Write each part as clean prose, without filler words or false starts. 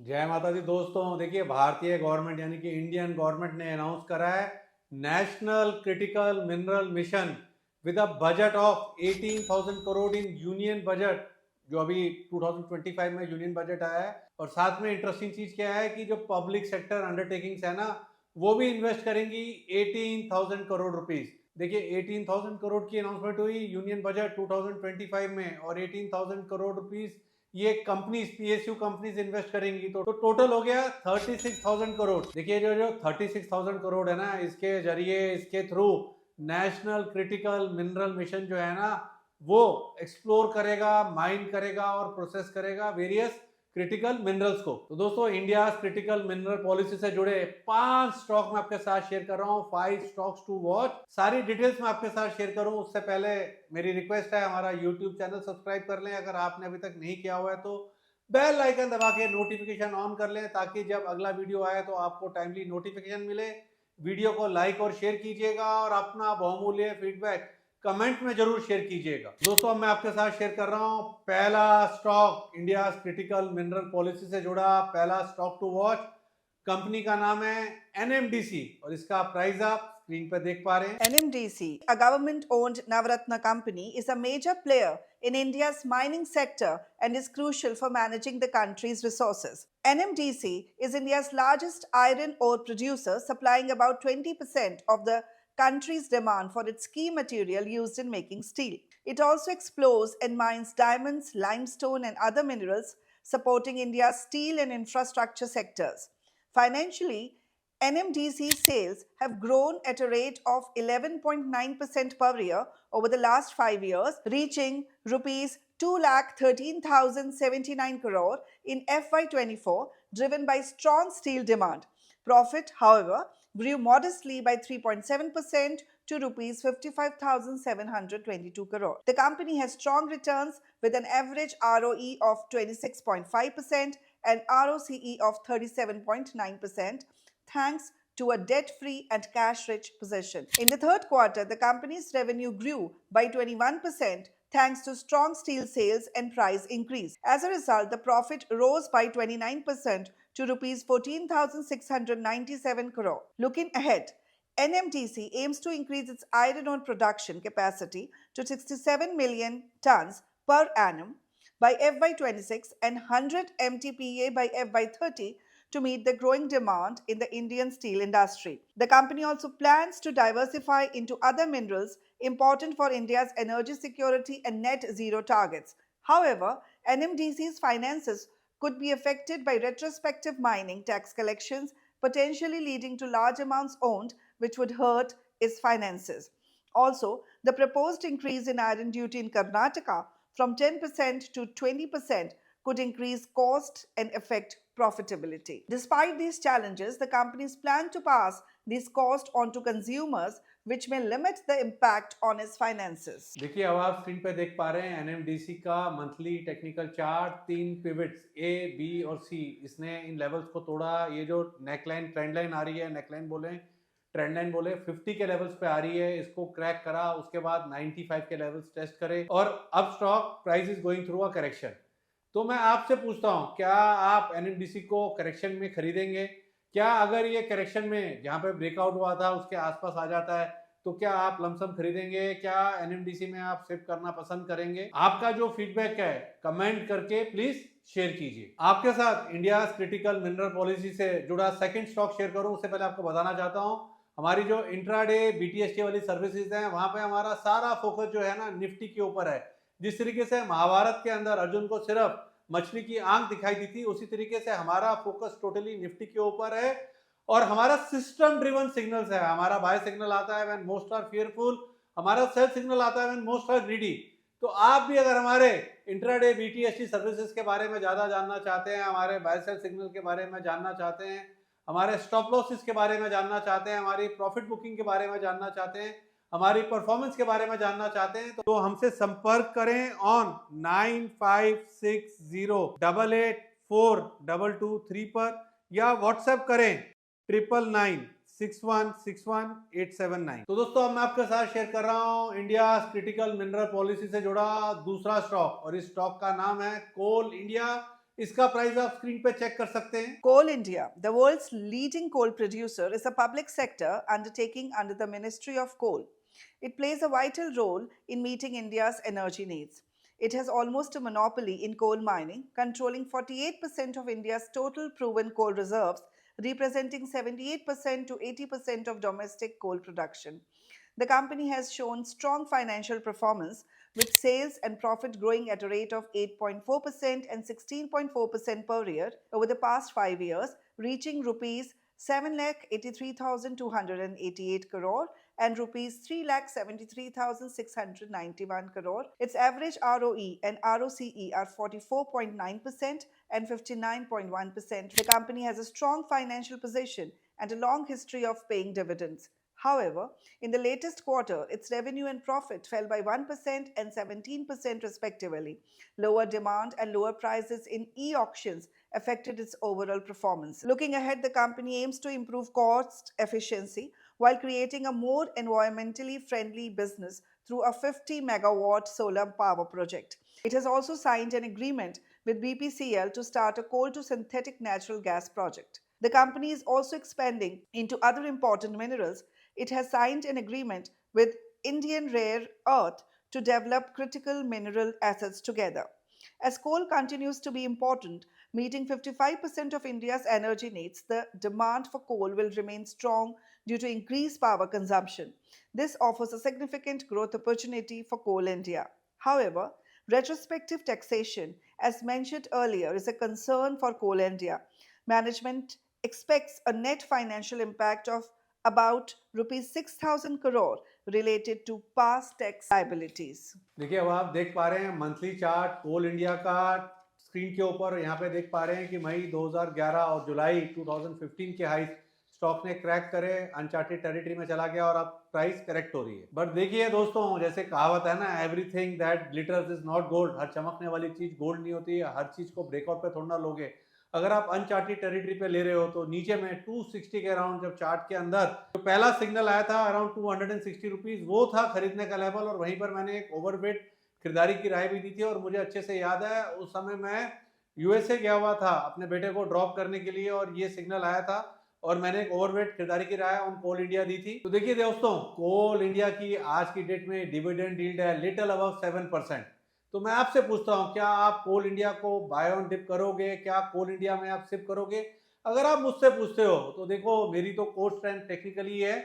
जय माता दी दोस्तों। देखिए, भारतीय गवर्नमेंट यानी कि इंडियन गवर्नमेंट ने अनाउंस करा है national critical mineral mission with a budget of 18,000 crore in union budget, जो अभी 2025 में यूनियन बजट आया है। और साथ में इंटरेस्टिंग चीज क्या है कि जो पब्लिक सेक्टर अंडरटेकिंग्स है ना, वो भी इन्वेस्ट करेंगी 18,000 करोड़ रुपीज। देखिए, 18,000 करोड़ की अनाउंसमेंट हुई यूनियन बजट 2025 में, और 18,000 करोड़ रुपीज ये कंपनीज, पीएसयू कंपनीज इन्वेस्ट करेंगी, तो टोटल हो गया 36,000 करोड़। देखिए, जो जो 36,000 करोड़ है ना, इसके जरिए, इसके through national critical mineral mission जो है ना, वो एक्सप्लोर करेगा, माइन करेगा और प्रोसेस करेगा वेरियस क्रिटिकल मिनरल्स को। तो दोस्तों, इंडिया क्रिटिकल मिनरल पॉलिसी से जुड़े 5 स्टॉक मैं आपके साथ शेयर कर रहा हूँ, 5 स्टॉक्स टू वॉच। सारी डिटेल्स मैं आपके साथ शेयर करूँ उससे पहले मेरी रिक्वेस्ट है, हमारा यूट्यूब चैनल सब्सक्राइब कर लें अगर आपने अभी तक नहीं किया हुआ है तो। बेल आइकन दबा के नोटिफिकेशन ऑन कर लें ताकि जब अगला वीडियो आए तो आपको टाइमली नोटिफिकेशन मिले। वीडियो को लाइक और शेयर कीजिएगा और अपना बहुमूल्य फीडबैक कमेंट में जरूर शेयर कीजिएगा। दोस्तों, मैं आपके साथ शेयर कर रहा हूं पहला stock, India critical mineral policy से जुड़ा पहला स्टॉक टू वॉच। कंपनी का नाम है एनएमडीसी और इसका प्राइस आप स्क्रीन पर देख पा रहे हैं। NMDC, a government-owned Navaratna company, is a major player in India's mining sector and is crucial for managing the country's resources. NMDC is India's largest iron ore producer, supplying about 20% of the country's demand for its key material used in making steel. It also explores and mines diamonds, limestone, and other minerals, supporting India's steel and infrastructure sectors. Financially, NMDC sales have grown at a rate of 11.9% per year over the last 5 years, reaching rupees 2,13,079 crore in FY24, driven by strong steel demand. Profit, however, grew modestly by 3.7% to rupees 55,722 crore. The company has strong returns with an average ROE of 26.5% and ROCE of 37.9%, thanks to a debt-free and cash-rich position. In the third quarter, the company's revenue grew by 21% thanks to strong steel sales and price increase. As a result, the profit rose by 29% to rupees 14,697 crore. Looking ahead, NMDC aims to increase its iron ore production capacity to 67 million tons per annum by FY26 and 100 MTPA by FY30 to meet the growing demand in the Indian steel industry. The company also plans to diversify into other minerals important for India's energy security and net zero targets. However, NMDC's finances could be affected by retrospective mining tax collections, potentially leading to large amounts owned, which would hurt its finances. Also, the proposed increase in iron duty in Karnataka from 10% to 20% could increase cost and affect profitability. Despite these challenges, the companies plan to pass these costs on to consumers, which may limit the impact on its finances. देखिए, अब आप screen पे देख पा रहे हैं NMDC का monthly technical chart. 3 pivots ए, B और सी, इसने इन लेवल्स को तोड़ा। ये जो नेकलाइन, ट्रेंड लाइन आ रही है, नेकलाइन बोले, ट्रेंड लाइन बोले, 50 के लेवल्स पे आ रही है, इसको क्रैक करा। उसके बाद 95 के लेवल्स टेस्ट करे और अब stock price is going through a correction. तो मैं आपसे पूछता हूं, क्या आप एनएमडीसी को करेक्शन में खरीदेंगे? क्या अगर ये करेक्शन में जहां पे ब्रेकआउट हुआ था उसके आसपास आ जाता है तो क्या आप लमसम खरीदेंगे? क्या एनएमडीसी में आप शिफ्ट करना पसंद करेंगे? आपका जो फीडबैक है कमेंट करके प्लीज शेयर कीजिए। आपके साथ इंडिया क्रिटिकल मिनरल पॉलिसी से जुड़ा सेकंड स्टॉक शेयर करूं उससे पहले आपको बताना चाहता हूं, हमारी जो इंट्राडे बीटीएसटी वाली सर्विसेज हैं, वहां पे हमारा सारा फोकस जो है ना, निफ्टी के ऊपर है। जिस तरीके से महाभारत के अंदर अर्जुन को सिर्फ मछली की आंख दिखाई दी थी, उसी तरीके से हमारा फोकस टोटली निफ्टी के ऊपर है। और हमारा सिस्टम ड्रिवन सिग्नल्स है। हमारा बाय सिग्नल आता है व्हेन मोस्ट आर फियरफुल, हमारा सेल सिग्नल आता है व्हेन मोस्ट आर ग्रीडी। तो आप भी अगर हमारे इंट्राडे बीटीएसटी सर्विसेज के बारे में ज्यादा जानना चाहते हैं, हमारे बाय सेल सिग्नल के बारे में जानना चाहते हैं, हमारे स्टॉप लॉसेस के बारे में जानना चाहते हैं, हमारी प्रॉफिट बुकिंग के बारे में जानना चाहते हैं, हमारी परफॉर्मेंस के बारे में जानना चाहते हैं, तो हमसे संपर्क करें ऑन 9560884223 पर, या व्हाट्सएप करें 9996161879। तो दोस्तों, अब मैं आपके साथ शेयर कर रहा हूं इंडिया क्रिटिकल मिनरल पॉलिसी से जुड़ा दूसरा स्टॉक, और इस स्टॉक का नाम है कोल इंडिया, इसका प्राइस आप स्क्रीन पे चेक कर सकते हैं। Coal India, the world's leading coal producer, is a public sector undertaking under the Ministry of Coal. It plays a vital role in meeting India's energy needs. It has almost a monopoly in coal mining, controlling 48% of India's total proven coal reserves, representing 78% to 80% of domestic coal production. The company has shown strong financial performance, with sales and profit growing at a rate of 8.4% and 16.4% per year over the past 5 years, reaching rupees 7,83,288 crore and rupees 3,73,691 crore. Its average ROE and ROCE are 44.9% and 59.1%. The company has a strong financial position and a long history of paying dividends. However, in the latest quarter, its revenue and profit fell by 1% and 17% respectively. Lower demand and lower prices in e-auctions affected its overall performance. Looking ahead, the company aims to improve cost efficiency while creating a more environmentally friendly business through a 50 megawatt solar power project. It has also signed an agreement with BPCL to start a coal to synthetic natural gas project. The company is also expanding into other important minerals. It has signed an agreement with Indian Rare Earth to develop critical mineral assets together. As coal continues to be important, meeting 55% of India's energy needs, the demand for coal will remain strong due to increased power consumption. This offers a significant growth opportunity for Coal India. However, retrospective taxation, as mentioned earlier, is a concern for Coal India. Management expects a net financial impact of about rupees 6,000 crore related to past tax liabilities. देखिए अब आप देख पा रहे हैं monthly chart कोल India का screen के ऊपर। यहाँ पे देख पा रहे हैं कि मई 2011 और जुलाई 2015 के हाई स्टॉक ने क्रैक करे, अनचार्टेड टेरिटरी में चला गया और अब प्राइस करेक्ट हो रही है। बट देखिए दोस्तों, जैसे कहावत है ना, everything that glitters is not gold. हर चमकने वाली चीज गोल्ड नहीं होती है। हर चीज को ब्रेकआउट पे थोड़ा ना लोगे। अगर आप अनचार्टेड टेरिटरी पे ले रहे हो तो नीचे में 260 के अराउंड जब चार्ट के अंदर जो पहला सिग्नल आया था अराउंड 260 रुपीज, वो था खरीदने का लेवल। और वहीं पर मैंने एक ओवरवेट खरीदारी की राय भी दी थी और मुझे अच्छे से याद है उस समय मैं यूएसए गया हुआ था अपने बेटे को ड्रॉप करने के लिए और ये सिग्नल आया था और मैंने एक ओवरवेट खरीदारी की राय ऑन कोल इंडिया दी थी। तो देखिए दोस्तों, कोल इंडिया की आज की डेट में डिविडेंड यील्ड है लिटिल अबव 7%। तो मैं आपसे पूछता हूं, क्या आप कोल इंडिया को बाय ऑन डिप करोगे? क्या कोल इंडिया में आप सिप करोगे? अगर आप मुझसे पूछते हो तो देखो, मेरी तो कोर स्ट्रेंथ टेक्निकली है।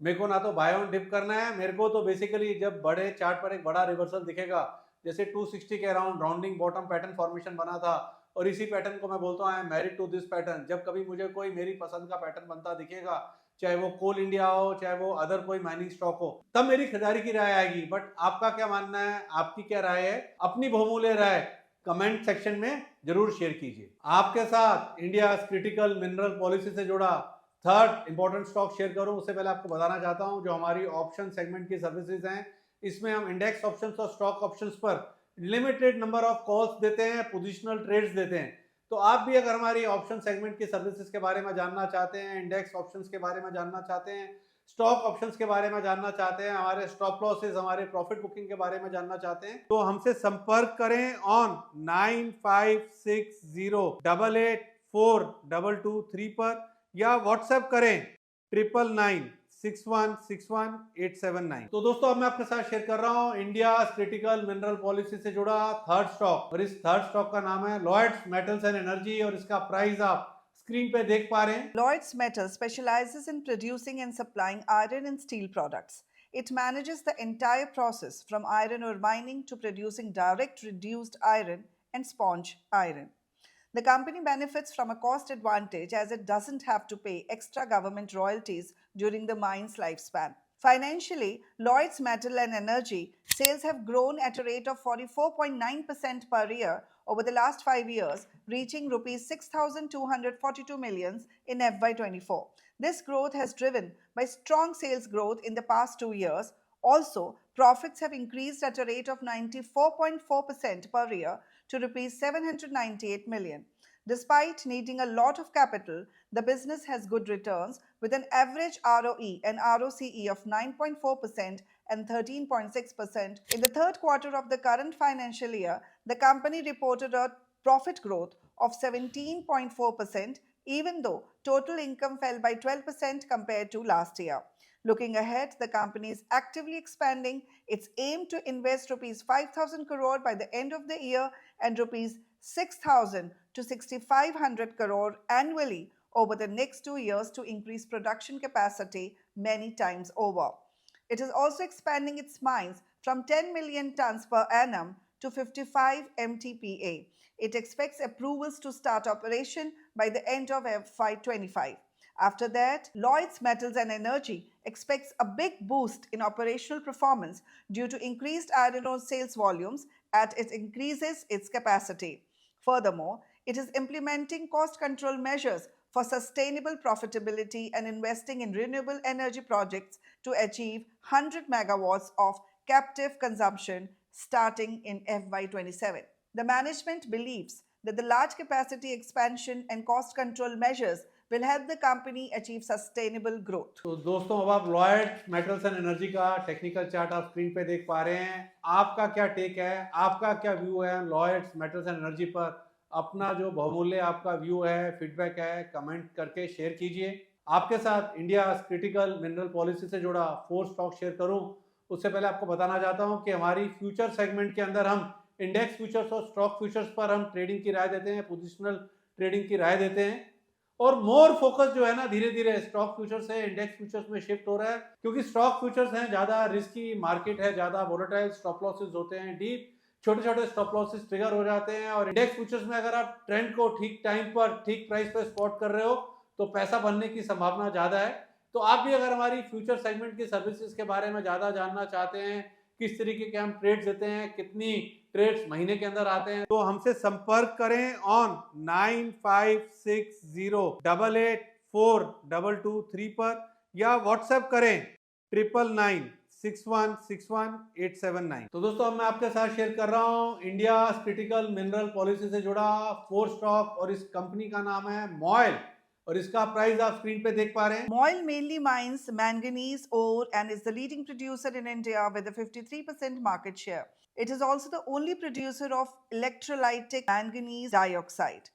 मेरे को ना तो बाय ऑन डिप करना है, मेरे को तो बेसिकली जब बड़े चार्ट पर एक बड़ा रिवर्सल दिखेगा, जैसे 260 के around rounding bottom pattern formation बना था और इसी पैटर्न को मैं बोलता हूँ I am married to this pattern. जब कभी मुझे कोई मेरी पसंद का पैटर्न बनता दिखेगा, चाहे वो कोल इंडिया हो चाहे वो अदर कोई माइनिंग स्टॉक हो, तब मेरी खरीदारी की राय आएगी। बट आपका क्या मानना है? आपकी क्या राय है? अपनी बहुमूल्य राय कमेंट सेक्शन में जरूर शेयर कीजिए। आपके साथ इंडिया क्रिटिकल मिनरल पॉलिसी से जुड़ा थर्ड इंपॉर्टेंट स्टॉक शेयर करूं उससे पहले आपको बताना चाहता हूं, जो हमारी ऑप्शन सेगमेंट की सर्विसेज हैं, इसमें हम इंडेक्स ऑप्शंस और स्टॉक ऑप्शंस पर लिमिटेड नंबर ऑफ कॉल्स देते हैं, पोजिशनल ट्रेड्स देते हैं। तो आप भी अगर हमारी ऑप्शन सेगमेंट की सर्विसेज के बारे में जानना चाहते हैं, इंडेक्स ऑप्शंस के बारे में जानना चाहते हैं, स्टॉक ऑप्शंस के बारे में जानना चाहते हैं, हमारे स्टॉप लॉसेस, हमारे प्रॉफिट बुकिंग के बारे में जानना चाहते हैं, तो हमसे संपर्क करें ऑन 9560884223 पर या व्हाट्सएप करें 9996161879। तो दोस्तों, अब मैं आपके साथ शेयर कर रहा हूं इंडिया क्रिटिकल मिनरल पॉलिसी से जुड़ा थर्ड स्टॉक, और इस थर्ड स्टॉक का नाम है लॉयड्स मेटल्स एंड एनर्जी और इसका प्राइस आप स्क्रीन पे देख पा रहे हैं। Lloyds Metals specializes in producing and supplying iron and steel products. It manages the entire process from iron ore mining to producing direct reduced iron and sponge iron. The company benefits from a cost advantage as it doesn't have to pay extra government royalties during the mine's lifespan. Financially, Lloyds Metal and Energy sales have grown at a rate of 44.9% per year over the last 5 years, reaching rupees 6,242 millions in FY24. This growth has driven by strong sales growth in the past 2 years. Also, profits have increased at a rate of 94.4% per year to rupees 798 million. Despite needing a lot of capital, the business has good returns with an average ROE and ROCE of 9.4% and 13.6%. In the third quarter of the current financial year, the company reported a profit growth of 17.4%, even though total income fell by 12% compared to last year. Looking ahead, the company is actively expanding its aim to invest rupees 5,000 crore by the end of the year and rupees 6,000 to 6,500 crore annually over the next 2 years to increase production capacity many times over. It is also expanding its mines from 10 million tons per annum to 55 MTPA. It expects approvals to start operation by the end of FY25. After that, Lloyds Metals and Energy expects a big boost in operational performance due to increased iron ore sales volumes as it increases its capacity. Furthermore, it is implementing cost control measures for sustainable profitability and investing in renewable energy projects to achieve 100 megawatts of captive consumption starting in FY27. The management believes that the large capacity expansion and cost control measures will help the company achieve sustainable growth. तो दोस्तों अब आप Lloyd metals and energy का technical chart आप screen पे देख पा रहे हैं। आपका क्या टेक है, आपका क्या व्यू है लॉयड मेटल्स एंड एनर्जी पर? अपना जो बहुमूल्य आपका व्यू है, फीडबैक है, कमेंट करके शेयर कीजिए। आपके साथ इंडिया क्रिटिकल मिनरल पॉलिसी से जुड़ा 4 स्टॉक शेयर करूं उससे पहले आपको बताना चाहता हूं कि हमारी फ्यूचर सेगमेंट के अंदर हम इंडेक्स फ्यूचर्स और स्टॉक फ्यूचर्स पर हम ट्रेडिंग की राय देते हैं, पोजिशनल ट्रेडिंग की राय देते हैं और मोर फोकस जो है ना धीरे धीरे स्टॉक फ्यूचर से इंडेक्स फ्यूचर्स में शिफ्ट हो रहा है, क्योंकि स्टॉक फ्यूचर्स हैं ज्यादा रिस्की मार्केट है, ज्यादा वोलेटाइल, स्टॉप लॉसेस होते हैं डीप, छोटे छोटे स्टॉप लॉसेस ट्रिगर हो जाते हैं। और इंडेक्स फ्यूचर्स में अगर आप ट्रेंड को ठीक टाइम पर ठीक प्राइस पर स्पॉट कर रहे हो तो पैसा बनने की संभावना ज्यादा है। तो आप भी अगर हमारी फ्यूचर सेगमेंट की सर्विसेज के बारे में ज्यादा जानना चाहते हैं, किस तरीके के हम ट्रेड्स देते हैं, कितनी ट्रेड्स महीने के अंदर आते हैं, तो हमसे संपर्क करें ऑन 9560884223 पर या व्हाट्सएप करें 9996161879। तो दोस्तों अब मैं आपके साथ शेयर कर रहा हूं इंडिया क्रिटिकल मिनरल पॉलिसी से जुड़ा 4 स्टॉक और इस कंपनी का नाम है मॉयल और इसका प्राइस आप स्क्रीन पे देख पा रहे हैं। Moil mainly mines manganese ore and is the leading producer in India with a 53% market share. It is also the only producer of electrolytic manganese dioxide.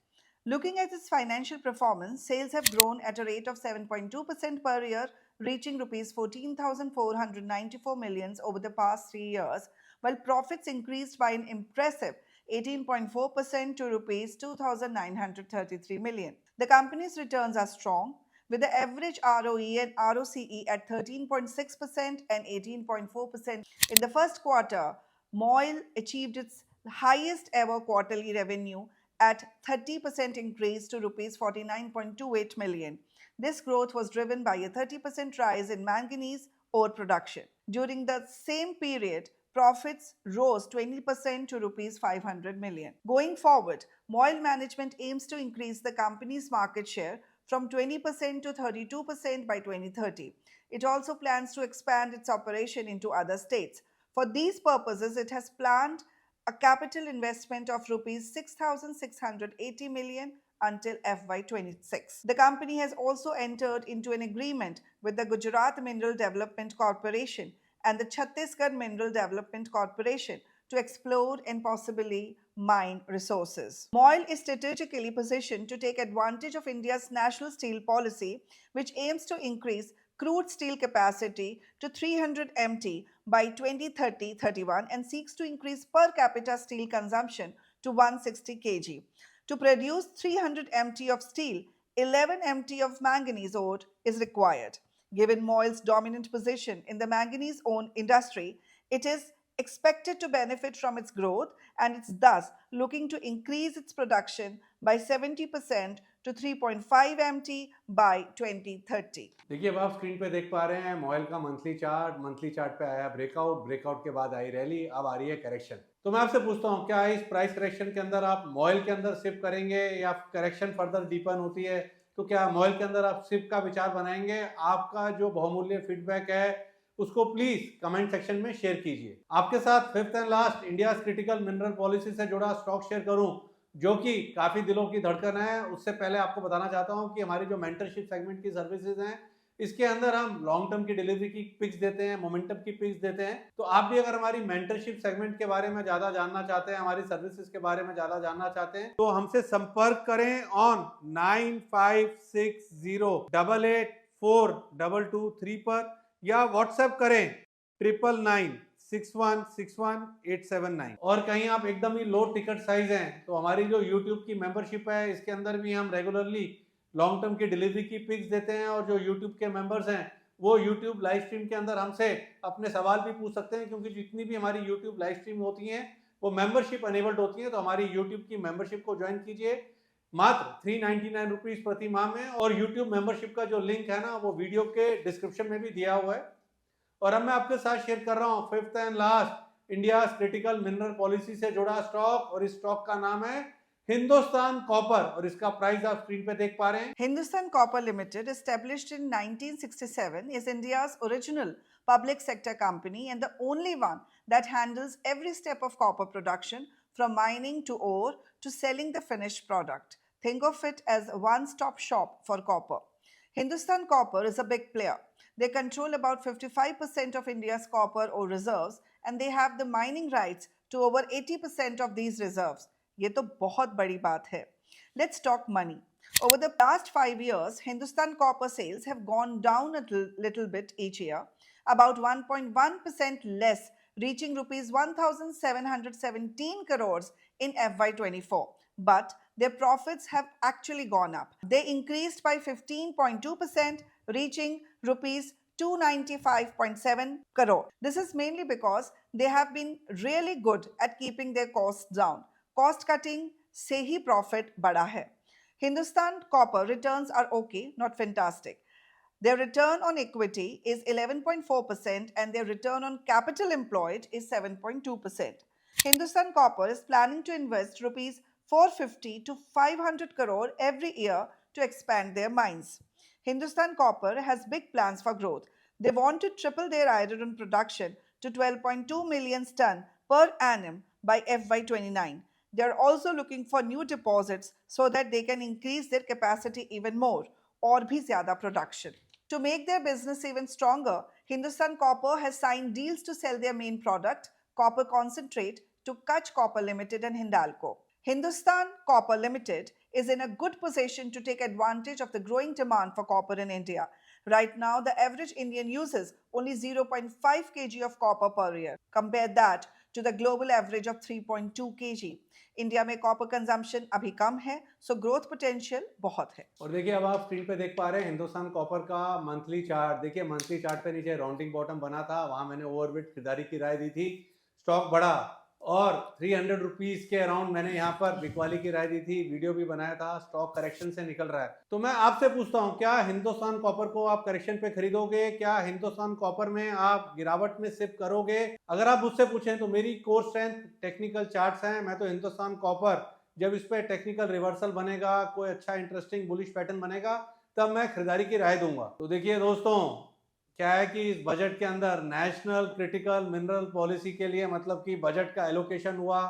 Looking at its financial performance, sales have grown at a rate of 7.2% per year, reaching rupees 14,494 millions over the past 3 years, while profits increased by an impressive 18.4% to rupees 2,933 million. The company's returns are strong, with the average ROE and ROCE at 13.6% and 18.4%. In the first quarter, Moil achieved its highest ever quarterly revenue at 30% increase to rupees 49.28 million. This growth was driven by a 30% rise in manganese ore production. During the same period, profits rose 20% to rupees 500 million. Going forward, Moil management aims to increase the company's market share from 20% to 32% by 2030. It also plans to expand its operation into other states. For these purposes, it has planned a capital investment of rupees 6,680 million until FY26. The company has also entered into an agreement with the Gujarat Mineral Development Corporation and the Chhattisgarh Mineral Development Corporation to explore and possibly mine resources. Moil is strategically positioned to take advantage of India's national steel policy, which aims to increase crude steel capacity to 300 MT by 2030-31 and seeks to increase per capita steel consumption to 160 kg. To produce 300 MT of steel, 11 MT of manganese ore is required. Given Moil's dominant position in the manganese ore industry, it is expected to benefit from its growth and it's thus looking to increase its production by 70% to 3.5 MT by 2030. देखिए अब आप screen पे देख पा रहे हैं MOIL का monthly chart पे आया ब्रेकआउट के बाद आई रैली, अब आ रही है करेक्शन। तो मैं आपसे पूछता हूँ क्या इस प्राइस करेक्शन के अंदर आप मॉयल के अंदर शिफ्ट करेंगे या करेक्शन फर्दर डीपन होती है तो क्या मॉयल के अंदर आप शिफ्ट का विचार बनाएंगे? आपका जो बहुमूल्य फीडबैक है उसको प्लीज कमेंट सेक्शन में शेयर कीजिए। आपके साथ fifth and last India critical mineral policy से जुड़ा स्टॉक शेयर करूं जो कि काफी दिलों की धड़कन है, उससे पहले आपको बताना चाहता हूं कि हमारी जो मेंटरशिप सेगमेंट की सर्विसेज हैं इसके अंदर हम लॉन्ग टर्म की डिलीवरी की पिक्स देते हैं, मोमेंटम की पिक्स देते हैं। तो आप भी अगर हमारी मेंटरशिप सेगमेंट के बारे में ज्यादा जानना चाहते हैं, हमारी सर्विसेज के बारे में ज्यादा जानना चाहते हैं, तो हमसे संपर्क करें ऑन 9560884223 पर, या व्हाट्सएप करें 9996161879। और कहीं आप एकदम ही लो टिकट साइज हैं तो हमारी जो यूट्यूब की मेंबरशिप है इसके अंदर भी हम रेगुलरली लॉन्ग टर्म की डिलीवरी की पिक्स देते हैं, और जो यूट्यूब के मेंबर्स हैं वो यूट्यूब लाइव स्ट्रीम के अंदर हमसे अपने सवाल भी पूछ सकते हैं, क्योंकि जितनी भी हमारी यूट्यूब लाइव स्ट्रीम होती हैं वो मेंबरशिप अनेबल्ड होती हैं। तो हमारी यूट्यूब की मेंबरशिप को ज्वाइन कीजिए मात्र 399 रुपीज प्रति माह में, और यूट्यूब मेंबरशिप का जो लिंक है ना वो वीडियो के डिस्क्रिप्शन में भी दिया हुआ है। और अब मैं आपके साथ शेयर कर रहा हूँ fifth and last India critical mineral policy से जुड़ा स्टॉक, और इस स्टॉक का नाम है हिंदुस्तान कॉपर, और इसका प्राइस आप स्क्रीन पे देख पा रहे हैं। Hindustan Copper Limited, established in 1967, is India's original public sector company and the only one that handles every step of copper production, from mining to ore to selling the finished product. Think of it as a one-stop shop for copper. Hindustan Copper is a big player. They control about 55% of India's copper ore reserves, and they have the mining rights to over 80% of these reserves. ये तो बहुत बड़ी बात है. Let's talk money. Over the past 5 years, Hindustan Copper sales have gone down a little bit each year, about 1.1% less, reaching rupees 1,717 crores in FY24. But their profits have actually gone up. They increased by 15.2%, reaching rupees 295.7 crore. This is mainly because they have been really good at keeping their costs down. Cost cutting से ही profit बढ़ा है. Hindustan Copper returns are okay, not fantastic. Their return on equity is 11.4% and their return on capital employed is 7.2%. Hindustan Copper is planning to invest rupees 450 to 500 crore every year to expand their mines. Hindustan Copper has big plans for growth. They want to triple their iron ore production to 12.2 million ton per annum by FY29. They are also looking for new deposits so that they can increase their capacity even more, और भी ज़्यादा production. To make their business even stronger, Hindustan Copper has signed deals to sell their main product, copper concentrate, to Kutch Copper Limited and Hindalco. Hindustan Copper Limited is in a good position to take advantage of the growing demand for copper in India. Right now, the average Indian uses only 0.5 kg of copper per year. Compare that to the global average of 3.2 kg. India में copper consumption अभी कम है, so growth potential बहुत है. और देखिए अब आप screen पे देख पा रहे हैं हिंदुस्तान कॉपर का मंथली चार्ट. देखिए मंथली चार्ट पे नीचे राउंडिंग बॉटम बना था, वहां मैंने ओवरवेट खरीदारी की राय दी थी, स्टॉक बढ़ा, और 300 रुपीज के अराउंड मैंने यहाँ पर बिकवाली की राय दी थी, वीडियो भी बनाया था. स्टॉक करेक्शन से निकल रहा है. तो मैं आपसे पूछता हूँ, क्या हिंदुस्तान कॉपर को आप करेक्शन पे खरीदोगे? क्या हिंदुस्तान कॉपर में आप गिरावट में शिफ्ट करोगे? अगर आप मुझसे पूछें तो मेरी कोर स्ट्रेंथ टेक्निकल चार्ट्स हैं. मैं तो हिंदुस्तान कॉपर जब इस पे टेक्निकल रिवर्सल बनेगा, कोई अच्छा इंटरेस्टिंग बुलिश पैटर्न बनेगा, तब मैं खरीदारी की राय दूंगा. तो देखिए दोस्तों, क्या है कि इस बजट के अंदर नेशनल क्रिटिकल मिनरल पॉलिसी के लिए मतलब कि बजट का एलोकेशन हुआ,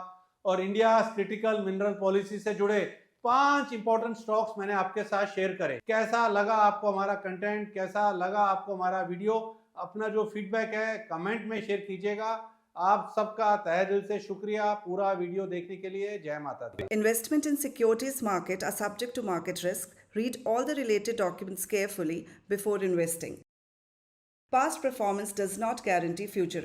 और इंडिया क्रिटिकल मिनरल पॉलिसी से जुड़े 5 इंपॉर्टेंट स्टॉक्स मैंने आपके साथ शेयर करे. कैसा लगा आपको हमारा कंटेंट, कैसा लगा आपको हमारा वीडियो? अपना जो फीडबैक है कमेंट में शेयर कीजिएगा. आप सबका तहे दिल से शुक्रिया पूरा वीडियो देखने के लिए. जय माता दी. Investment in securities market are subject to market risk. Read all the related documents carefully before investing. Past performance does not guarantee future